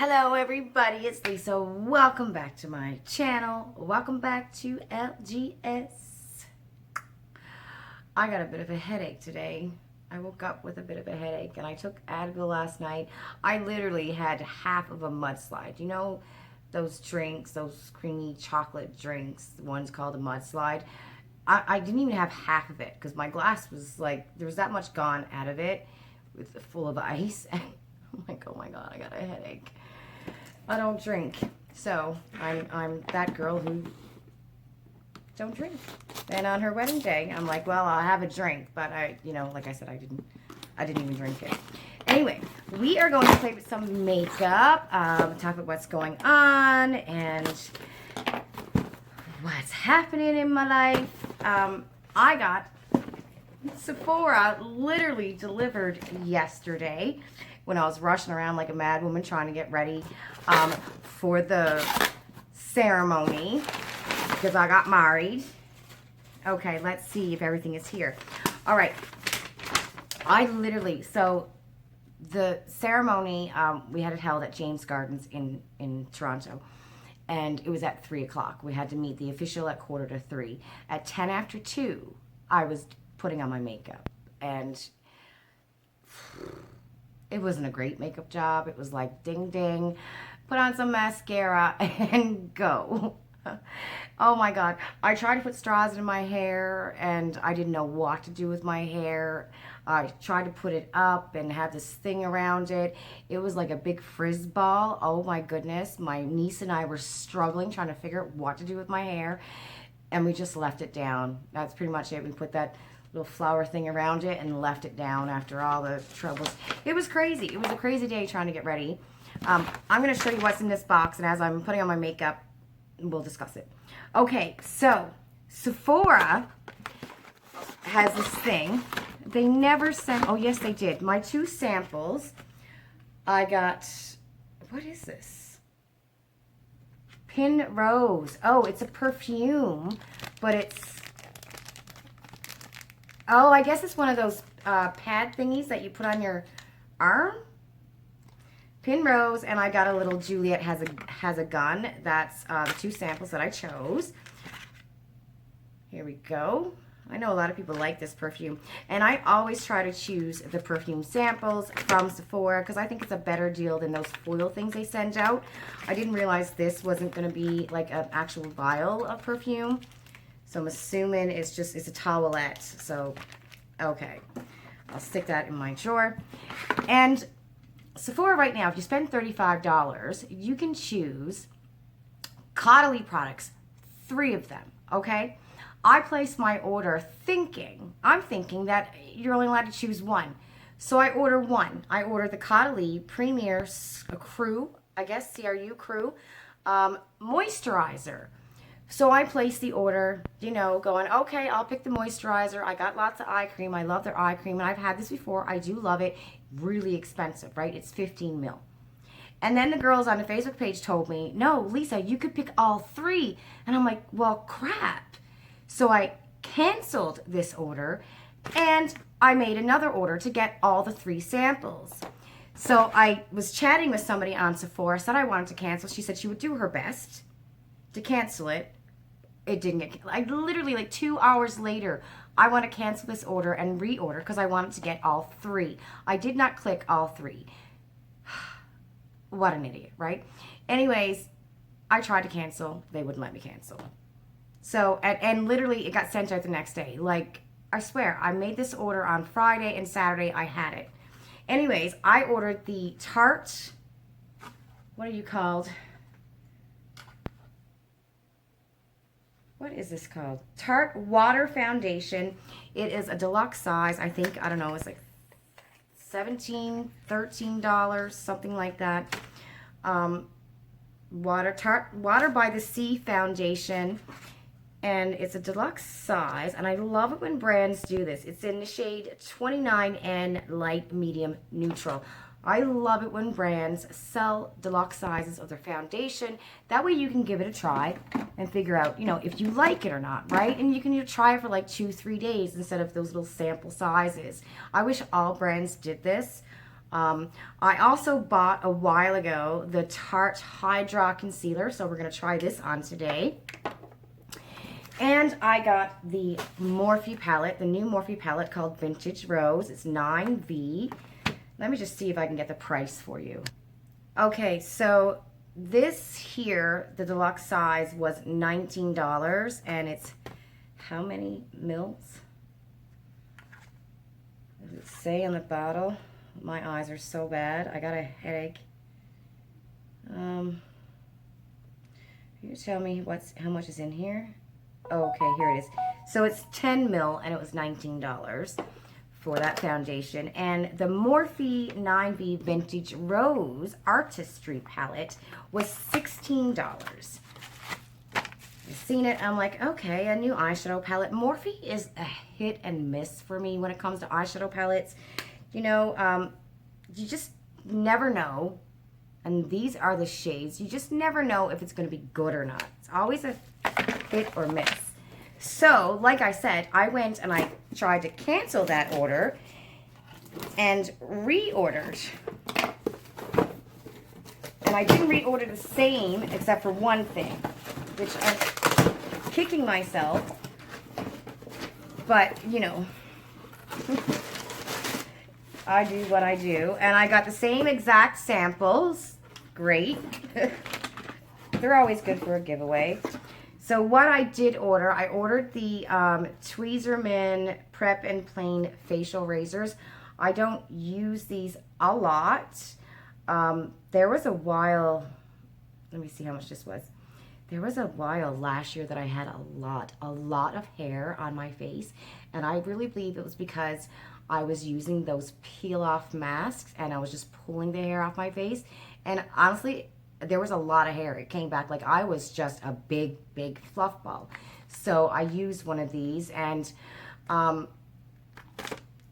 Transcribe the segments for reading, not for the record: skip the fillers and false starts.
Hello everybody, it's Lisa. Welcome back to my channel. Welcome back to LGS. I got a bit of a headache today. I woke up with a bit of a headache and I took Advil last night. I literally had half of a mudslide. You know those drinks, those creamy chocolate drinks, the one's called a mudslide? I didn't even have half of it because my glass was like, there was that much gone out of it with full of ice. And I'm like, oh my God, I got a headache. I don't drink, so I'm that girl who don't drink. And on her wedding day, I'm like, well, I'll have a drink, but like I said, I didn't even drink it. Anyway, we are going to play with some makeup, talk about what's going on and what's happening in my life. I got Sephora literally delivered yesterday when I was rushing around like a mad woman trying to get ready for the ceremony because I got married. Okay, let's see if everything is here. All right. So the ceremony, we had it held at James Gardens in Toronto. And it was at 3 o'clock. We had to meet the official at 2:45. At 10 after 2, I was putting on my makeup. And it wasn't a great makeup job. It was like ding ding, put on some mascara and go. Oh my God. I tried to put straws in my hair and I didn't know what to do with my hair. I tried to put it up and have this thing around it. It was like a big frizz ball. Oh my goodness. My niece and I were struggling trying to figure out what to do with my hair. And we just left it down. That's pretty much it. We put that little flower thing around it and left it down after all the troubles. It was crazy. It was a crazy day trying to get ready. I'm going to show you what's in this box, and as I'm putting on my makeup, we'll discuss it. Okay, so Sephora has this thing. They never sent, oh yes they did. My 2 samples, I got, what is this? Pin Rose. Oh, it's a perfume, but it's, oh, I guess it's one of those pad thingies that you put on your arm. Pin Rose, and I got a little Juliet has a gun. That's the 2 samples that I chose. Here we go. I know a lot of people like this perfume, and I always try to choose the perfume samples from Sephora because I think it's a better deal than those foil things they send out. I didn't realize this wasn't going to be like an actual vial of perfume, so I'm assuming it's a towelette. So, okay, I'll stick that in my drawer. And Sephora right now, if you spend $35, you can choose Knotty products, 3 of them, okay? I placed my order I'm thinking that you're only allowed to choose 1. So I order 1. I ordered the Knotty Premier Crew, I guess, CRU Crew, moisturizer. So I placed the order, going, okay, I'll pick the moisturizer. I got lots of eye cream. I love their eye cream, and I've had this before. I do love it. Really expensive, right? It's 15 mil. And then the girls on the Facebook page told me, no, Lisa, you could pick all 3. And I'm like, well, crap. So I canceled this order, and I made another order to get all the 3 samples. So I was chatting with somebody on Sephora, said I wanted to cancel. She said she would do her best to cancel it. It didn't get, I literally like 2 hours later, I want to cancel this order and reorder because I wanted to get all 3. I did not click all 3. What an idiot, right? Anyways, I tried to cancel. They wouldn't let me cancel. So, and literally it got sent out the next day. Like, I swear, I made this order on Friday and Saturday I had it. Anyways, I ordered the Tarte, what are you called? What is this called? Tarte Water Foundation. It is a deluxe size. I think, I don't know, it's like $17, $13, something like that. Tarte Water by the Sea Foundation. And it's a deluxe size. And I love it when brands do this. It's in the shade 29N Light Medium Neutral. I love it when brands sell deluxe sizes of their foundation. That way you can give it a try and figure out, if you like it or not, right? And you can try it for like 2-3 days instead of those little sample sizes. I wish all brands did this. I also bought a while ago the Tarte Hydra Concealer, so we're going to try this on today. And I got the Morphe palette, the new Morphe palette called Vintage Rose. It's 9V. Let me just see if I can get the price for you. Okay, so this here, the deluxe size, was $19, and it's how many mils? Does it say on the bottle? My eyes are so bad. I got a headache. Can you tell me how much is in here? Oh, okay, here it is. So it's 10 mil, and it was $19 for that foundation. And the Morphe 9V Vintage Rose Artistry Palette was $16. I've seen it, I'm like, okay, a new eyeshadow palette. Morphe is a hit and miss for me when it comes to eyeshadow palettes. You know, you just never know. And these are the shades. You just never know if it's going to be good or not. It's always a hit or miss. So, like I said, I went and I tried to cancel that order and reordered. And I didn't reorder the same except for one thing, which I'm kicking myself. But, you know, I do what I do. And I got the same exact samples. Great. They're always good for a giveaway. So what I did order, I ordered the Tweezerman Prep and Plain facial razors. I don't use these a lot. There was a while, let me see how much this was. There was a while last year that I had a lot of hair on my face. And I really believe it was because I was using those peel-off masks and I was just pulling the hair off my face. And honestly, there was a lot of hair. It came back like I was just a big fluff ball. So I used one of these, and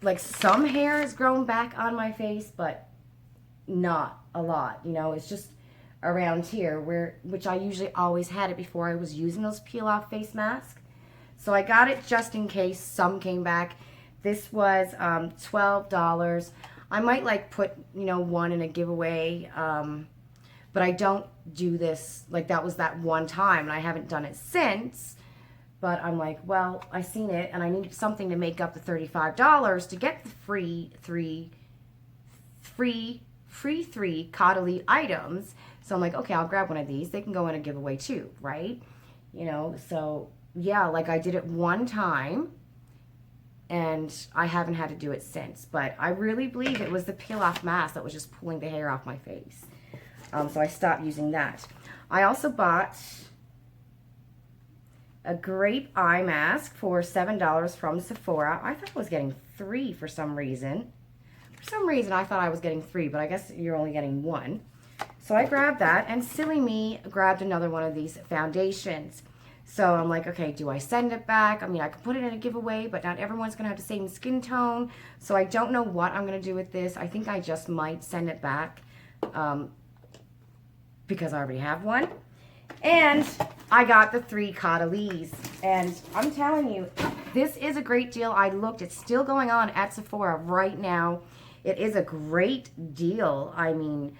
like some hair has grown back on my face, but not a lot. You know, it's just around here, which I usually always had it before I was using those peel-off face masks. So I got it just in case some came back. This was $12. I might like put, you know, one in a giveaway, but I don't do this, like that was that one time, and I haven't done it since. But I'm like, well, I seen it, and I need something to make up the $35 to get the free three Caudalie items. So I'm like, okay, I'll grab one of these. They can go in a giveaway too, right? You know, so yeah, like I did it one time, and I haven't had to do it since. But I really believe it was the peel-off mask that was just pulling the hair off my face. So I stopped using that. I also bought a grape eye mask for $7 from Sephora. I thought I was getting 3 for some reason. For some reason, I thought I was getting 3, but I guess you're only getting 1. So I grabbed that, and silly me grabbed another one of these foundations. So I'm like, okay, do I send it back? I mean, I could put it in a giveaway, but not everyone's going to have the same skin tone. So I don't know what I'm going to do with this. I think I just might send it back because I already have one. And I got the 3 Caudalies. And I'm telling you, this is a great deal. I looked. It's still going on at Sephora right now. It is a great deal. I mean,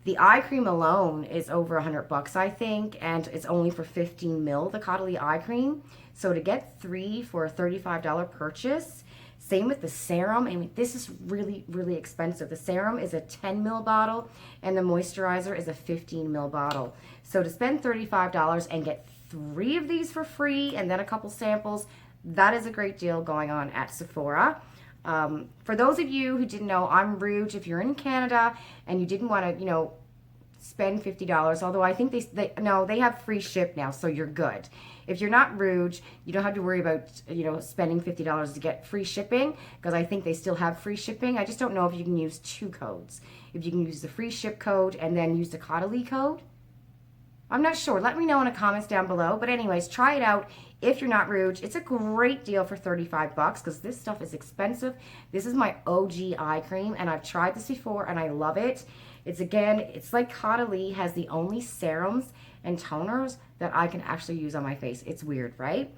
the eye cream alone is over $100, I think, and it's only for 15 mil, the Caudalie eye cream. So to get 3 for a $35 purchase, same with the serum. I mean, this is really, really expensive. The serum is a 10 mil bottle, and the moisturizer is a 15 mil bottle. So to spend $35 and get 3 of these for free, and then a couple samples, that is a great deal going on at Sephora. For those of you who didn't know, I'm Rouge. If you're in Canada and you didn't want to, you know, spend $50, although I think they have free ship now, so you're good. If you're not Rouge, you don't have to worry about, you know, spending $50 to get free shipping, because I think they still have free shipping. I just don't know if you can use 2 codes. If you can use the free ship code and then use the Caudalie code. I'm not sure. Let me know in the comments down below. But anyways, try it out if you're not Rouge. It's a great deal for $35 because this stuff is expensive. This is my OG eye cream, and I've tried this before, and I love it. It's, again, it's like Caudalie has the only serums and toners that I can actually use on my face. It's weird, right?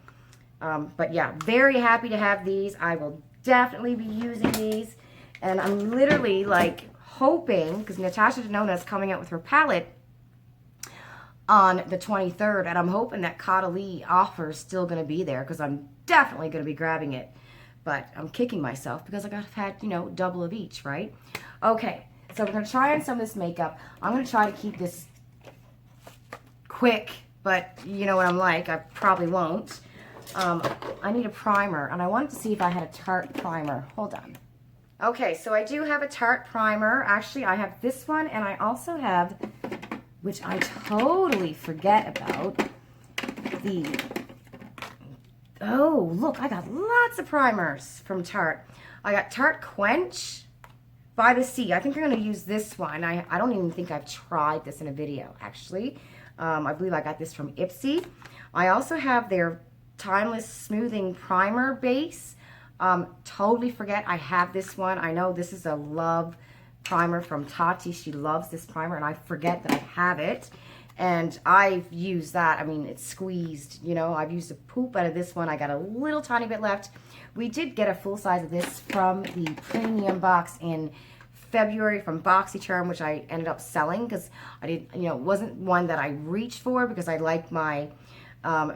But yeah, very happy to have these. I will definitely be using these. And I'm literally like hoping, because Natasha Denona is coming out with her palette on the 23rd, and I'm hoping that Caudalie offer is still going to be there, because I'm definitely going to be grabbing it. But I'm kicking myself because I've had, you know, double of each, right? Okay, so we're going to try on some of this makeup. I'm going to try to keep this quick, but you know what I'm like, I probably won't. I need a primer, and I wanted to see if I had a Tarte primer. Hold on. Okay, so I do have a Tarte primer. Actually, I have this one, and I also have, which I totally forget about, the... Oh, look, I got lots of primers from Tarte. I got Tarte Quench by the Sea. I think I'm going to use this one. I don't even think I've tried this in a video, actually. I believe I got this from Ipsy. I also have their Timeless Smoothing Primer Base. Totally forget I have this one. I know this is a love primer from Tati. She loves this primer, and I forget that I have it. And I've used that. I mean, it's squeezed, you know. I've used a poop out of this one. I got a little tiny bit left. We did get a full size of this from the premium box in February from Boxycharm, which I ended up selling because I didn't, you know, it wasn't one that I reached for because I like my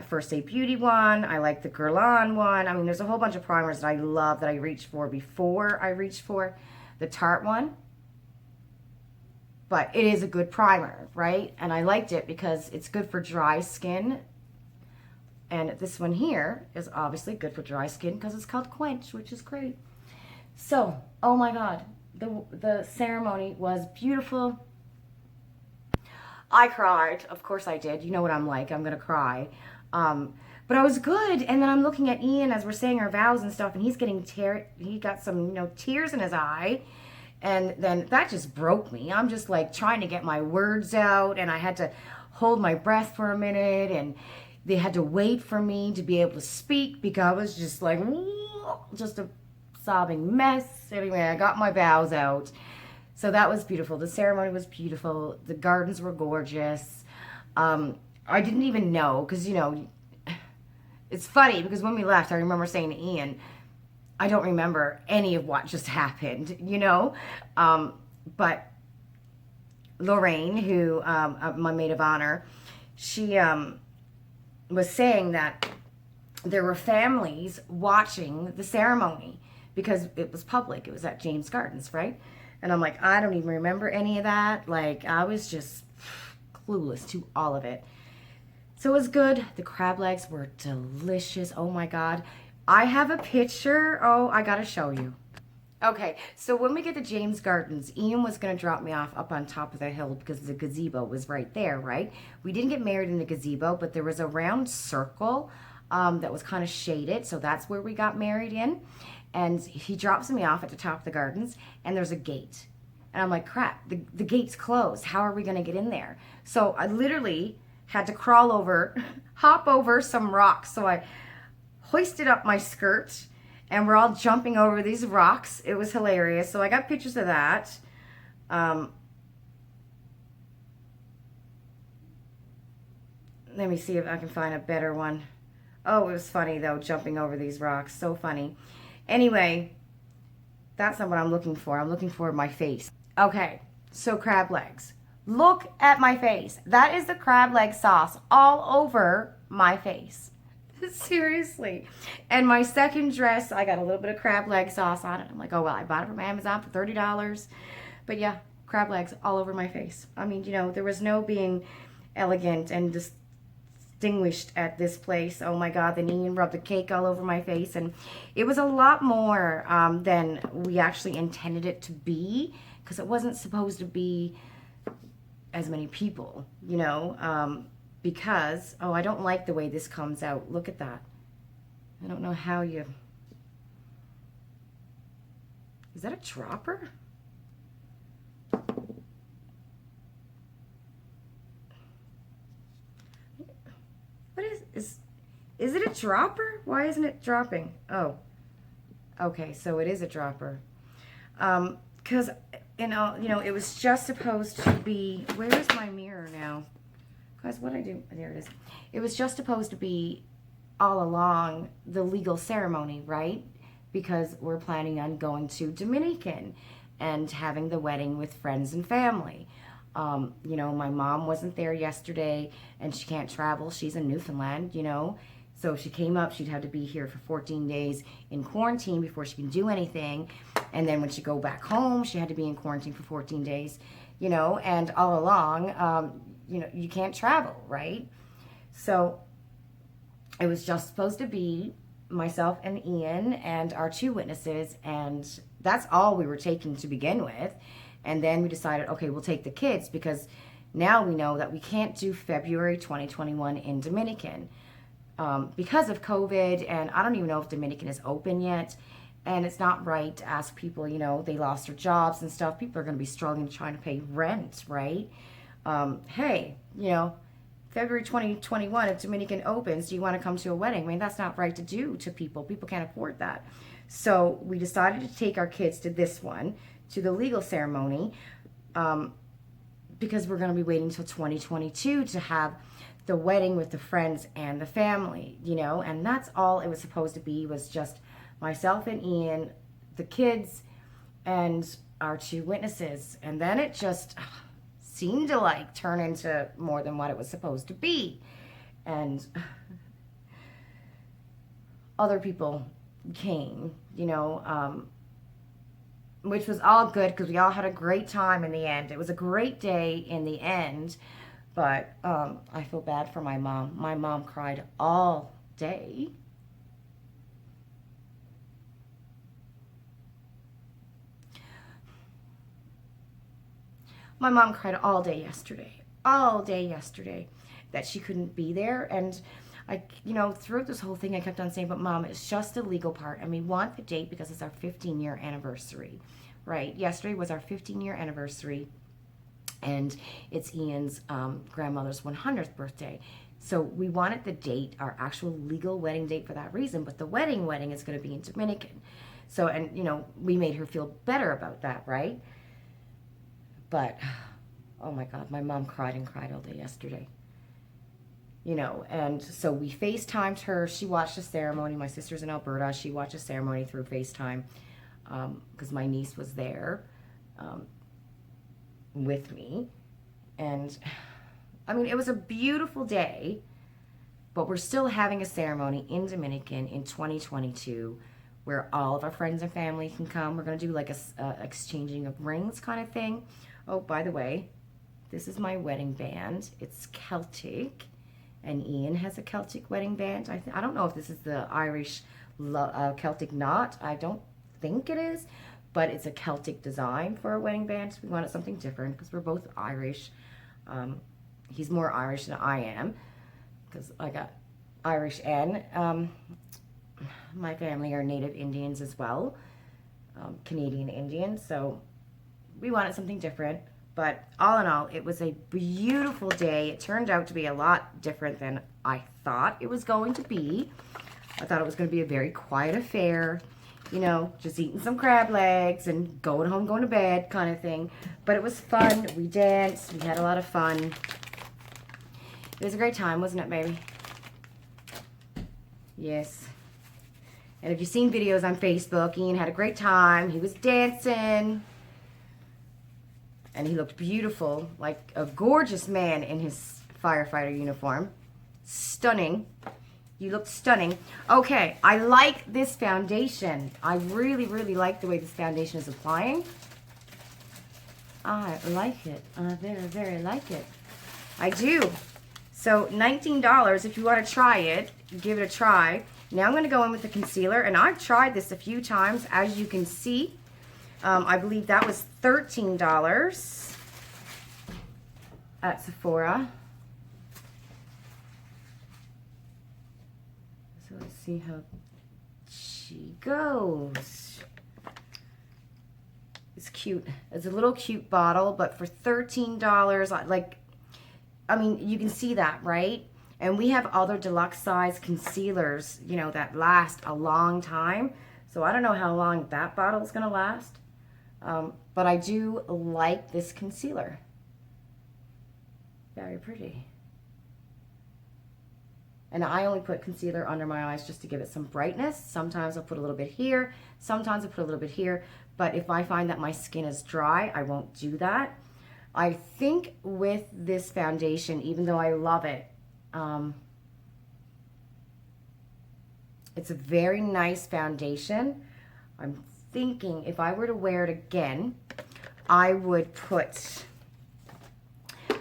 First Aid Beauty one. I like the Guerlain one. I mean, there's a whole bunch of primers that I love that I reached for before I reached for the Tarte one. But it is a good primer, right? And I liked it because it's good for dry skin. And this one here is obviously good for dry skin because it's called Quench, which is great. So, oh my God, the ceremony was beautiful. I cried. Of course I did. You know what I'm like. I'm going to cry. But I was good. And then I'm looking at Ian as we're saying our vows and stuff, and he's getting he got some, you know, tears in his eye. And then that just broke me. I'm just like trying to get my words out, and I had to hold my breath for a minute, and they had to wait for me to be able to speak because I was just like, just a sobbing mess. Anyway, I got my vows out. So that was beautiful. The ceremony was beautiful. The gardens were gorgeous. I didn't even know because, you know, it's funny because when we left, I remember saying to Ian, I don't remember any of what just happened, you know? But Lorraine, who, my maid of honor, she was saying that there were families watching the ceremony because it was public. It was at James Gardens, right? And I'm like, I don't even remember any of that. Like, I was just clueless to all of it. So it was good. The crab legs were delicious. Oh, my God. I have a picture. Oh, I gotta show you. Okay, so when we get to James Gardens, Ian was gonna drop me off up on top of the hill because the gazebo was right there, right? We didn't get married in the gazebo, but there was a round circle that was kind of shaded, so that's where we got married in. And he drops me off at the top of the gardens, and there's a gate. And I'm like, crap, the gate's closed. How are we gonna get in there? So I literally had to crawl over, hop over some rocks. So I hoisted up my skirt, and we're all jumping over these rocks. It was hilarious. So I got pictures of that. Let me see if I can find a better one. Oh, it was funny, though, jumping over these rocks. So funny. Anyway, that's not what I'm looking for. I'm looking for my face. Okay, so crab legs. Look at my face. That is the crab leg sauce all over my face. Seriously. And my second dress, I got a little bit of crab leg sauce on it. I'm like, oh, well, I bought it from Amazon for $30. But yeah, crab legs all over my face. I mean, you know, there was no being elegant and distinguished at this place. Oh my God, then Ian rubbed the cake all over my face. And it was a lot more than we actually intended it to be because it wasn't supposed to be as many people, you know. Because, oh, I don't like the way this comes out. Look at that. I don't know how you... Is that a dropper? What is it a dropper? Why isn't it dropping? Oh. Okay, so it is a dropper. Because, you know, it was just supposed to be... Where's my mirror now? Guys, what I do, there it is. It was just supposed to be all along the legal ceremony, right? Because we're planning on going to Dominican. and having the wedding with friends and family. You know, my mom wasn't there yesterday and she can't travel. She's in Newfoundland, you know. So if she came up, she'd have to be here for 14 days in quarantine before she can do anything. And then when she go back home, she had to be in quarantine for 14 days, you know. And all along, you know, you can't travel, right? So it was just supposed to be myself and Ian and our 2 witnesses, and that's all we were taking to begin with. And then we decided, okay, we'll take the kids, because now we know that we can't do February 2021 in Dominican because of COVID, and I don't even know if Dominican is open yet. And it's not right to ask people, you know, they lost their jobs and stuff. People are going to be struggling trying to pay rent, right? Hey, you know, February 2021, if Dominican opens, do you want to come to a wedding? I mean, that's not right to do to people. People can't afford that. So we decided to take our kids to this one, to the legal ceremony, because we're going to be waiting until 2022 to have the wedding with the friends and the family, you know. And that's all it was supposed to be, was just myself and Ian, the kids, and our 2 witnesses. And then it just seemed to like turn into more than what it was supposed to be. And other people came, you know, which was all good because we all had a great time in the end. It was a great day in the end, but I feel bad for my mom. My mom cried all day. My mom cried all day yesterday, that she couldn't be there. And I, you know, throughout this whole thing, I kept on saying, but Mom, it's just the legal part, and we want the date because it's our 15-year anniversary, right? Yesterday was our 15-year anniversary, and it's Ian's grandmother's 100th birthday. So we wanted the date, our actual legal wedding date, for that reason, but the wedding is going to be in Dominican. So, and, you know, we made her feel better about that, right? But, oh my God, my mom cried and cried all day yesterday. You know, and so we FaceTimed her. She watched the ceremony. My sister's in Alberta. She watched the ceremony through FaceTime because my niece was there with me. And, I mean, it was a beautiful day, but we're still having a ceremony in Dominican in 2022 where all of our friends and family can come. We're going to do like a exchanging of rings kind of thing. Oh, by the way, this is my wedding band. It's Celtic, and Ian has a Celtic wedding band. I don't know if this is the Irish Celtic knot. I don't think it is, but it's a Celtic design for a wedding band. So we wanted something different because we're both Irish. He's more Irish than I am because I got Irish, and my family are Native Indians as well, Canadian Indians. So we wanted something different, but all in all, it was a beautiful day. It turned out to be a lot different than I thought it was going to be. I thought it was going to be a very quiet affair, you know, just eating some crab legs and going home, going to bed kind of thing. But it was fun. We danced. We had a lot of fun. It was a great time, wasn't it, baby? Yes. And if you've seen videos on Facebook, Ian had a great time. He was dancing. And he looked beautiful, like a gorgeous man in his firefighter uniform. Stunning. You look stunning. Okay, I like this foundation. I really, really like the way this foundation is applying. I like it. I very, very like it. I do. So $19 if you want to try it. Give it a try. Now I'm going to go in with the concealer. And I've tried this a few times, as you can see. I believe that was $13 at Sephora. So let's see how she goes. It's cute. It's a little cute bottle, but for $13, like, I mean, you can see that, right? And we have other deluxe size concealers, you know, that last a long time. So I don't know how long that bottle is going to last. But I do like this concealer. Very pretty. And I only put concealer under my eyes just to give it some brightness. Sometimes I'll put a little bit here. Sometimes I'll put a little bit here. But if I find that my skin is dry, I won't do that. I think with this foundation, even though I love it, it's a very nice foundation. I'm thinking if I were to wear it again, I would put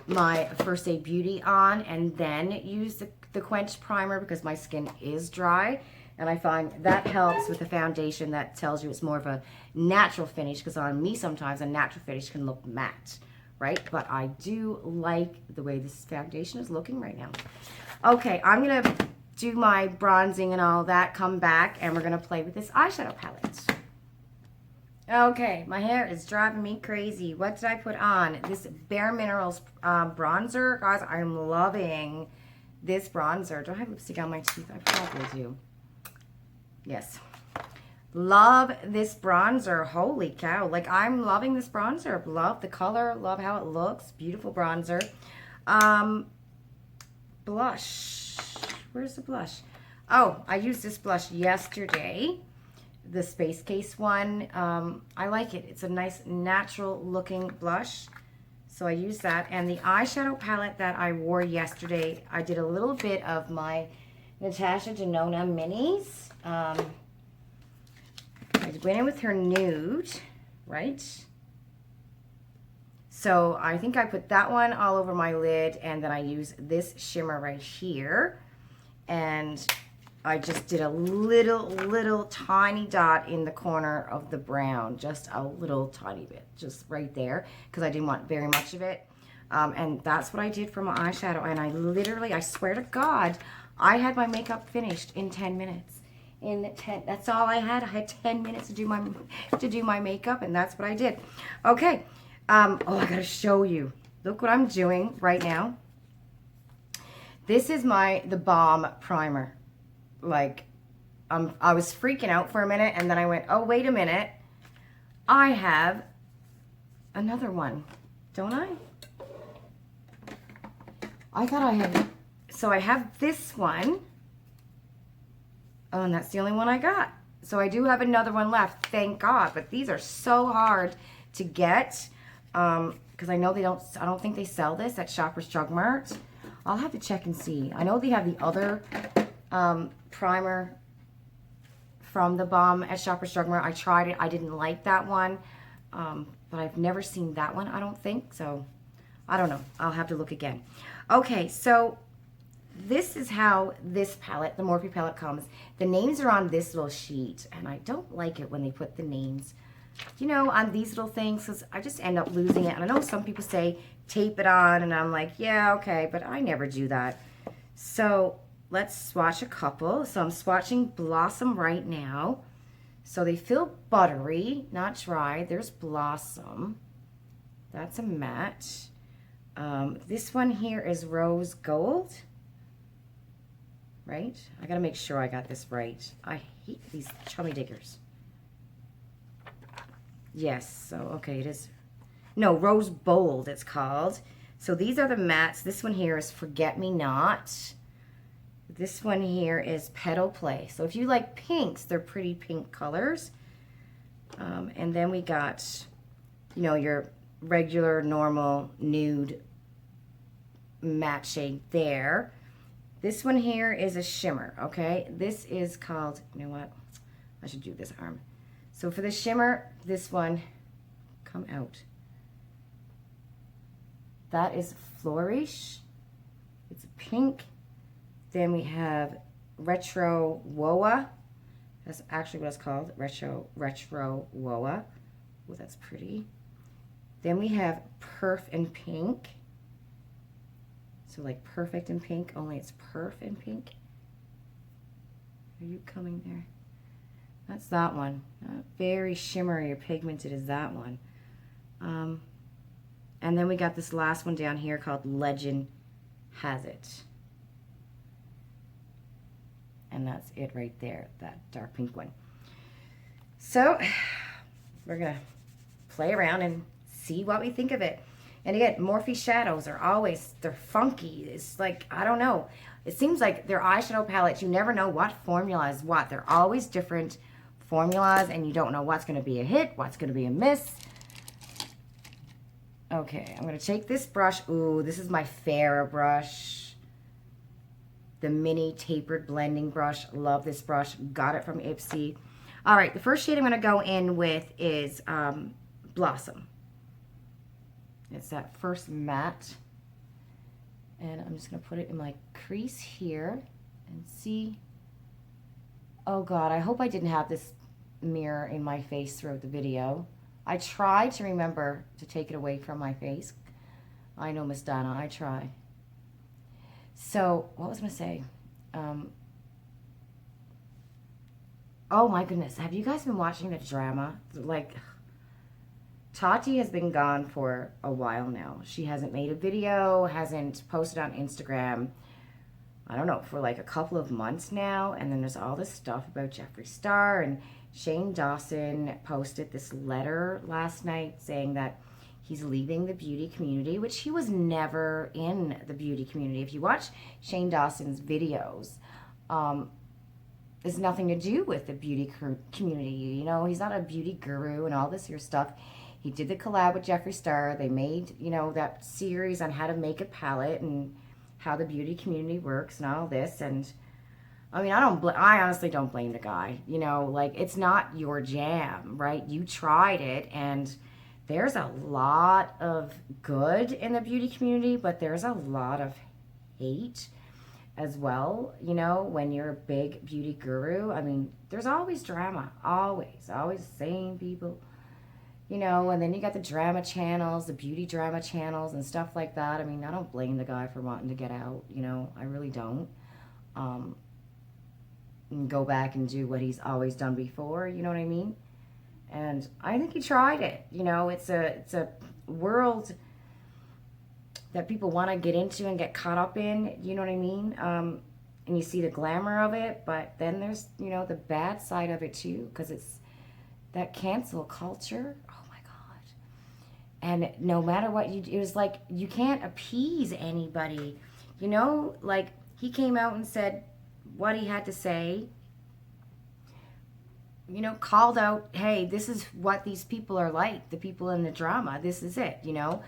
my First Aid Beauty on and then use the Quench Primer because my skin is dry. And I find that helps with the foundation that tells you it's more of a natural finish, because on me sometimes a natural finish can look matte, right? But I do like the way this foundation is looking right now. Okay, I'm going to do my bronzing and all that, come back, and we're going to play with this eyeshadow palette. Okay, my hair is driving me crazy. What did I put on? This Bare Minerals bronzer. Guys, I'm loving this bronzer. Do I have lipstick on my teeth? I probably do. Yes. Love this bronzer. Holy cow. Like, I'm loving this bronzer. Love the color. Love how it looks. Beautiful bronzer. Blush. Where's the blush? Oh, I used this blush yesterday. The Space Case one. I like it. It's a nice natural looking blush. So I used that. And the eyeshadow palette that I wore yesterday, I did a little bit of my Natasha Denona Minis. I went in with her nude, right? So I think I put that one all over my lid, and then I use this shimmer right here. And I just did a little tiny dot in the corner of the brown, just a little tiny bit, just right there, because I didn't want very much of it. And that's what I did for my eyeshadow. And I literally, I swear to God, I had my makeup finished in 10 minutes. That's all I had. I had 10 minutes to do my makeup, and that's what I did. Okay. Oh, I gotta show you. Look what I'm doing right now. This is the Balm primer. Like, I was freaking out for a minute, and then I went, oh, wait a minute. I have another one, don't I? I thought I had, so I have this one. Oh, and that's the only one I got. So I do have another one left, thank God. But these are so hard to get because I know I don't think they sell this at Shoppers Drug Mart. I'll have to check and see. I know they have the other primer from the Balm at Shoppers Drug Mart. I tried it. I didn't like that one. But I've never seen that one, I don't think. So I don't know. I'll have to look again. Okay, so this is how this palette, the Morphe palette, comes. The names are on this little sheet, and I don't like it when they put the names, you know, on these little things, because I just end up losing it. And I know some people say tape it on, and I'm like, yeah, okay, but I never do that. So let's swatch a couple. So I'm swatching Blossom right now. So they feel buttery, not dry. There's Blossom. That's a matte. This one here is Rose Gold. Right? I gotta make sure I got this right. I hate these chummy diggers. Yes, so okay, it is. No, Rose Bold it's called. So these are the mattes. This one here is Forget Me Not. This one here is Petal Play. So if you like pinks, they're pretty pink colors. And then we got, you know, your regular, normal, nude matte shade there. This one here is a shimmer, okay? This is called, you know what? I should do this arm. So for the shimmer, this one, come out. That is Flourish. It's pink. Then we have Retro Woa. That's actually what it's called, Retro Woa. Oh, that's pretty. Then we have Perf and Pink. So like Perfect in Pink, only it's Perf in Pink. Are you coming there? That's that one. Not very shimmery or pigmented as that one. And then we got this last one down here called Legend Has It. And that's it right there, that dark pink one. So we're gonna play around and see what we think of it. And again, Morphe shadows are always, they're funky. It's like, I don't know. It seems like their eyeshadow palettes, you never know what formula is what. They're always different formulas, and you don't know what's going to be a hit, what's going to be a miss. Okay, I'm going to take this brush. Ooh, this is my Farrah brush. The mini tapered blending brush. Love this brush. Got it from Ipsy. All right, the first shade I'm going to go in with is Blossom. It's that first matte. And I'm just going to put it in my crease here and see. Oh God, I hope I didn't have this mirror in my face throughout the video. I try to remember to take it away from my face. I know, Miss Donna, I try. So, what was I going to say? Oh my goodness, have you guys been watching the drama? Like, Tati has been gone for a while now. She hasn't made a video, hasn't posted on Instagram, I don't know, for like a couple of months now. And then there's all this stuff about Jeffree Star, and Shane Dawson posted this letter last night saying that he's leaving the beauty community, which he was never in the beauty community. If you watch Shane Dawson's videos, it's nothing to do with the beauty community. You know, he's not a beauty guru and all this here stuff. He did the collab with Jeffree Star. They made, you know, that series on how to make a palette and how the beauty community works and all this. And I mean, I honestly don't blame the guy. You know, like, it's not your jam, right? You tried it, and there's a lot of good in the beauty community, but there's a lot of hate as well. You know, when you're a big beauty guru, I mean, there's always drama, always the same people. You know, and then you got the drama channels, the beauty drama channels and stuff like that. I mean, I don't blame the guy for wanting to get out, you know, I really don't. And go back and do what he's always done before, you know what I mean? And I think he tried it. You know, it's a world that people want to get into and get caught up in, you know what I mean? And you see the glamour of it, but then there's, you know, the bad side of it too, because it's that cancel culture. Oh my God. And no matter what you do, it was like, you can't appease anybody. You know, like, he came out and said what he had to say, you know, called out, hey, this is what these people are like, the people in the drama, this is it, you know.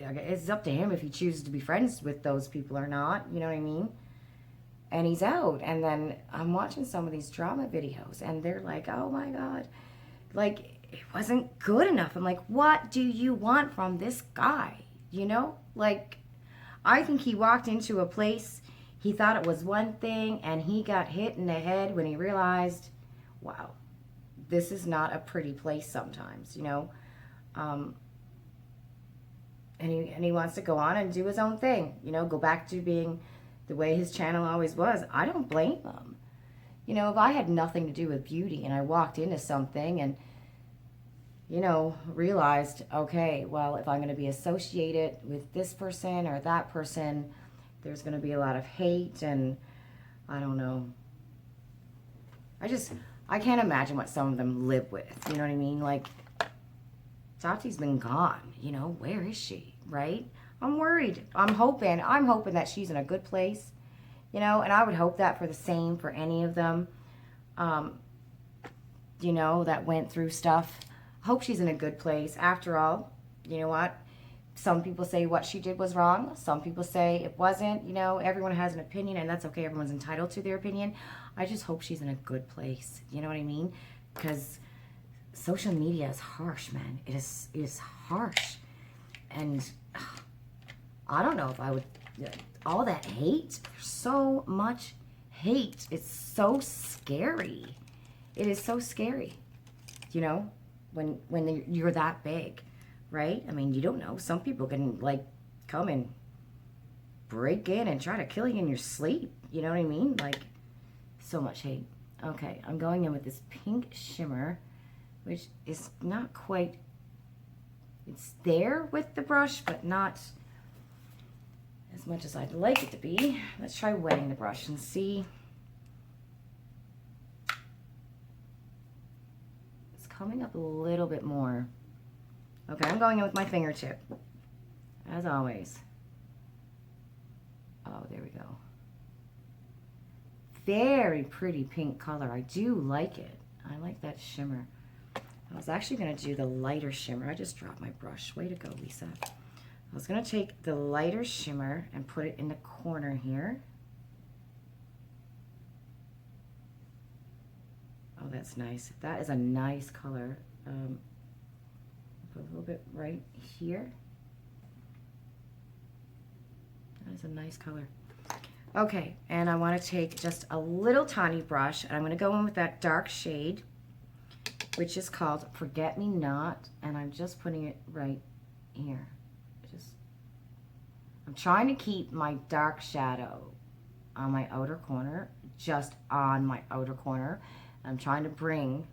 It's up to him if he chooses to be friends with those people or not, you know what I mean? And he's out. And then I'm watching some of these drama videos, and they're like, oh my God, like, it wasn't good enough. I'm like, what do you want from this guy? You know, like, I think he walked into a place, he thought it was one thing, and he got hit in the head when he realized, wow, this is not a pretty place sometimes, you know. And he wants to go on and do his own thing, you know, go back to being the way his channel always was. I don't blame him. You know, if I had nothing to do with beauty and I walked into something and, you know, realized, okay, well, if I'm going to be associated with this person or that person, there's going to be a lot of hate, and I don't know. I can't imagine what some of them live with, you know what I mean? Like, Tati's been gone, you know, where is she, right? I'm worried. I'm hoping that she's in a good place, you know, and I would hope that for the same for any of them, you know, that went through stuff. Hope she's in a good place. After all, you know what? Some people say what she did was wrong. Some people say it wasn't. You know, everyone has an opinion, and that's okay. Everyone's entitled to their opinion. I just hope she's in a good place. You know what I mean? Because social media is harsh, man. It is harsh. And I don't know if I would, all that hate, there's so much hate. It's so scary. It is so scary, you know, when you're that big, right? I mean, you don't know. Some people can, like, come and break in and try to kill you in your sleep. You know what I mean? Like, so much hate. Okay, I'm going in with this pink shimmer, which is not quite, it's there with the brush, but not as much as I'd like it to be. Let's try wetting the brush and see. It's coming up a little bit more. Okay, I'm going in with my fingertip, as always. Oh, there we go. Very pretty pink color. I do like it. I like that shimmer. I was actually going to do the lighter shimmer. I just dropped my brush. Way to go, Lisa. I was going to take the lighter shimmer and put it in the corner here. Oh, that's nice. That is a nice color. Put a little bit right here. That is a nice color. Okay, and I want to take just a little tiny brush, and I'm going to go in with that dark shade, which is called Forget Me Not, and I'm just putting it right here. I'm trying to keep my dark shadow on my outer corner, just on my outer corner. I'm trying to bring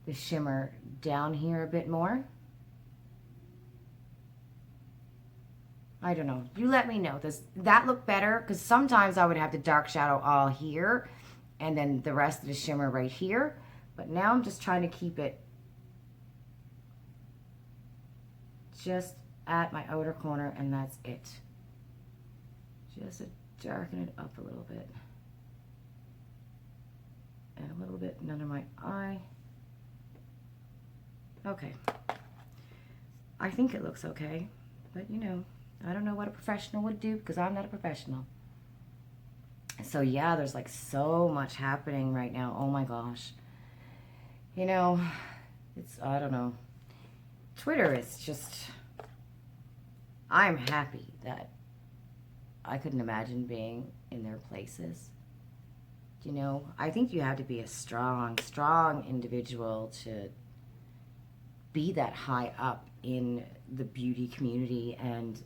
the shimmer down here a bit more. I don't know. You let me know. Does that look better? Because sometimes I would have the dark shadow all here and then the rest of the shimmer right here. But now I'm just trying to keep it just at my outer corner, and that's it. Just to darken it up a little bit. And a little bit under my eye. Okay. I think it looks okay. But you know, I don't know what a professional would do because I'm not a professional. So yeah, there's like so much happening right now. Oh my gosh. You know, it's, I don't know. Twitter is just, I'm happy that I couldn't imagine being in their places. You know, I think you have to be a strong individual to be that high up in the beauty community and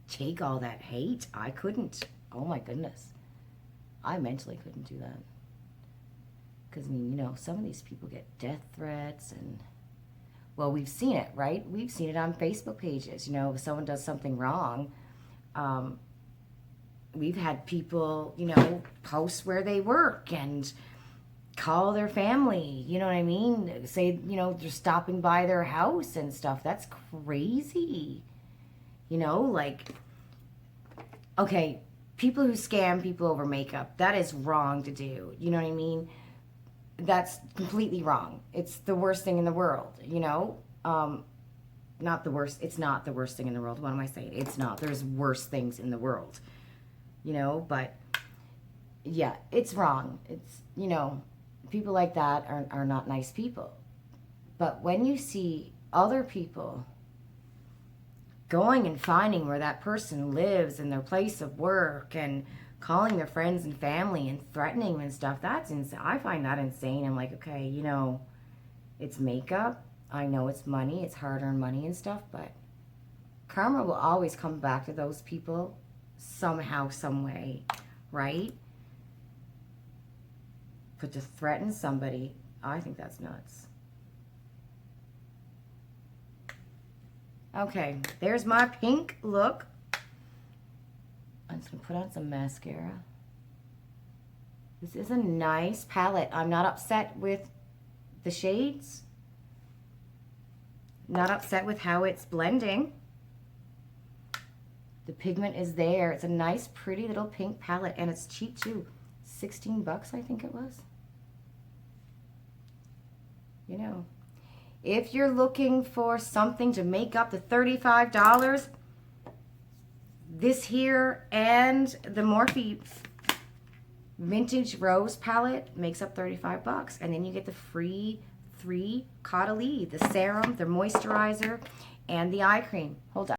take all that hate. I couldn't. Oh my goodness. I mentally couldn't do that. Because, I mean, you know, some of these people get death threats and, well, we've seen it, right? We've seen it on Facebook pages. You know, if someone does something wrong, we've had people, you know, post where they work and call their family, you know what I mean? Say, you know, they're stopping by their house and stuff. That's crazy. You know, like, okay, people who scam people over makeup, that is wrong to do. You know what I mean? That's completely wrong. It's the worst thing in the world, you know? Not the worst. It's not the worst thing in the world. What am I saying? It's not. There's worse things in the world, you know? But, yeah, it's wrong. It's, you know, people like that are not nice people. But when you see other people going and finding where that person lives and their place of work and calling their friends and family and threatening them and stuff, that's insane. I find that insane. I'm like, okay, you know, it's makeup. I know it's money. It's hard-earned money and stuff, but karma will always come back to those people somehow, some way, right? But to threaten somebody, I think that's nuts. Okay, there's my pink look. I'm just going to put on some mascara. This is a nice palette. I'm not upset with the shades. Not upset with how it's blending. The pigment is there. It's a nice, pretty little pink palette, and it's cheap too. 16 bucks, I think it was. You know, if you're looking for something to make up the $35, this here and the Morphe Vintage Rose palette makes up 35 bucks. And then you get the free 3 Caudalie, the serum, the moisturizer, and the eye cream. Hold on.